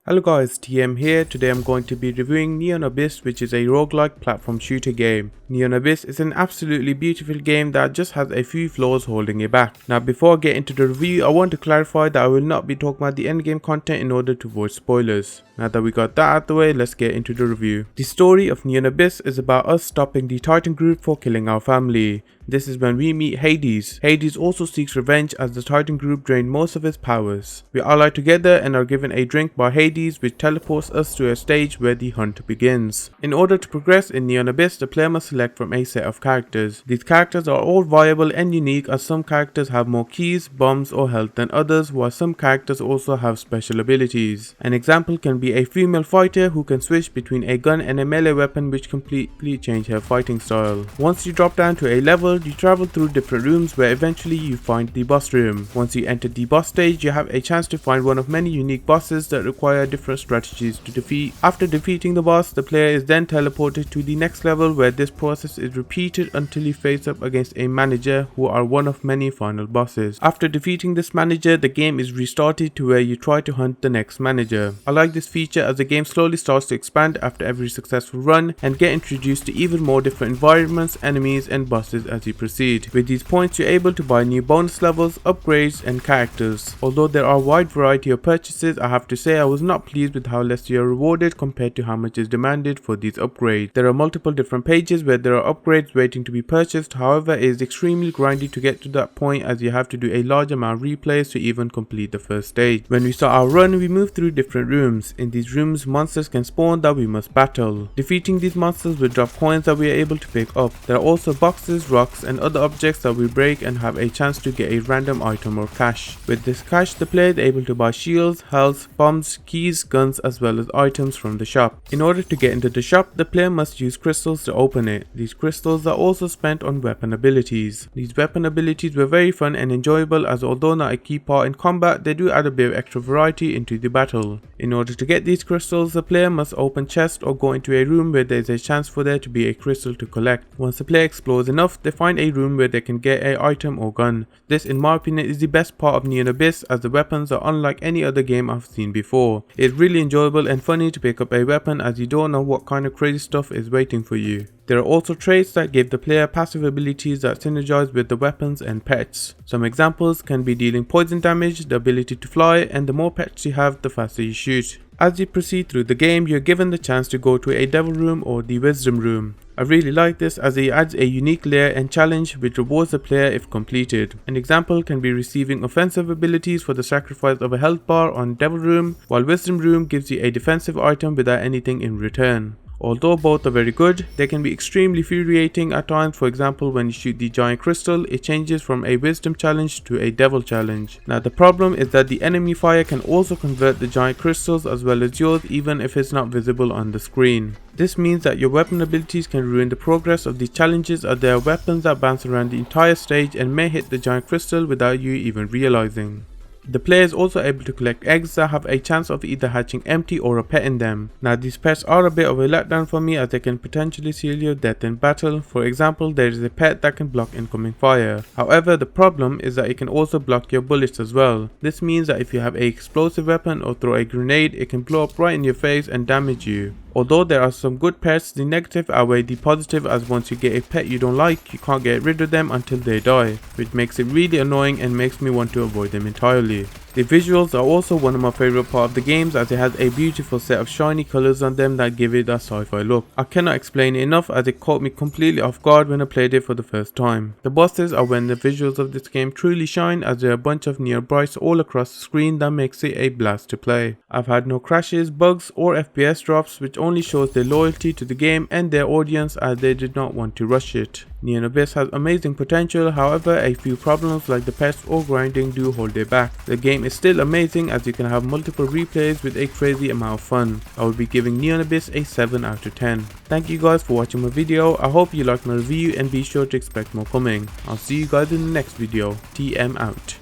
Hello guys, TM here. Today I'm going to be reviewing Neon Abyss, which is a roguelike platform shooter game. Neon Abyss is an absolutely beautiful game that just has a few flaws holding it back. Now before I get into the review, I want to clarify that I will not be talking about the endgame content in order to avoid spoilers. Now that we got that out of the way, let's get into the review. The story of Neon Abyss is about us stopping the Titan group for killing our family. This is when we meet Hades. Hades also seeks revenge as the Titan group drained most of his powers. We ally together and are given a drink by Hades, which teleports us to a stage where the hunt begins. In order to progress in Neon Abyss, the player must select from a set of characters. These characters are all viable and unique, as some characters have more keys, bombs or health than others, while some characters also have special abilities. An example can be a female fighter who can switch between a gun and a melee weapon, which completely change her fighting style. Once you drop down to a level, you travel through different rooms where eventually you find the boss room. Once you enter the boss stage, you have a chance to find one of many unique bosses that require different strategies to defeat. After defeating the boss, the player is then teleported to the next level, where this process is repeated until you face up against a manager, who are one of many final bosses. After defeating this manager, the game is restarted to where you try to hunt the next manager. I like this feature as the game slowly starts to expand after every successful run and get introduced to even more different environments, enemies and bosses as you proceed. With these points, you're able to buy new bonus levels, upgrades and characters. Although there are a wide variety of purchases, I have to say I was not pleased with how less you are rewarded compared to how much is demanded for these upgrades. There are multiple different pages where there are upgrades waiting to be purchased, however it is extremely grindy to get to that point, as you have to do a large amount of replays to even complete the first stage. When we start our run, we move through different rooms. In these rooms, monsters can spawn that we must battle. Defeating these monsters will drop coins that we are able to pick up. There are also boxes, rocks and other objects that we break and have a chance to get a random item or cash. With this cash, the player is able to buy shields, health, bombs, keys, guns as well as items from the shop. In order to get into the shop, the player must use crystals to open it. These crystals are also spent on weapon abilities. These weapon abilities were very fun and enjoyable, as although not a key part in combat, they do add a bit of extra variety into the battle. In order to get these crystals, the player must open chests or go into a room where there is a chance for there to be a crystal to collect. Once the player explores enough, they find a room where they can get an item or gun. This, in my opinion, is the best part of Neon Abyss, as the weapons are unlike any other game I've seen before. It's really enjoyable and funny to pick up a weapon, as you don't know what kind of crazy stuff is waiting for you. There are also traits that give the player passive abilities that synergize with the weapons and pets. Some examples can be dealing poison damage, the ability to fly, and the more pets you have, the faster you shoot. As you proceed through the game, you're given the chance to go to a devil room or the wisdom room. I really like this, as it adds a unique layer and challenge which rewards the player if completed. An example can be receiving offensive abilities for the sacrifice of a health bar on Devil Room, while Wisdom Room gives you a defensive item without anything in return. Although both are very good, they can be extremely infuriating at times. For example, when you shoot the giant crystal, it changes from a wisdom challenge to a devil challenge. Now the problem is that the enemy fire can also convert the giant crystals as well as yours, even if it's not visible on the screen. This means that your weapon abilities can ruin the progress of these challenges, as there are weapons that bounce around the entire stage and may hit the giant crystal without you even realizing. The player is also able to collect eggs that have a chance of either hatching empty or a pet in them. Now these pets are a bit of a letdown for me, as they can potentially seal your death in battle. For example, there is a pet that can block incoming fire. However, the problem is that it can also block your bullets as well. This means that if you have an explosive weapon or throw a grenade, it can blow up right in your face and damage you. Although there are some good pets, the negative outweigh the positive, as once you get a pet you don't like, you can't get rid of them until they die, which makes it really annoying and makes me want to avoid them entirely. The visuals are also one of my favorite part of the games, as it has a beautiful set of shiny colors on them that give it a sci-fi look. I cannot explain it enough, as it caught me completely off guard when I played it for the first time. The bosses are when the visuals of this game truly shine, as there are a bunch of near brights all across the screen that makes it a blast to play. I've had no crashes, bugs or FPS drops, which only shows their loyalty to the game and their audience, as they did not want to rush it. Neon Abyss has amazing potential, however a few problems like the pets or grinding do hold it back. The game is still amazing, as you can have multiple replays with a crazy amount of fun. I will be giving Neon Abyss a 7 out of 10. Thank you guys for watching my video. I hope you liked my review and be sure to expect more coming. I'll see you guys in the next video. TM out.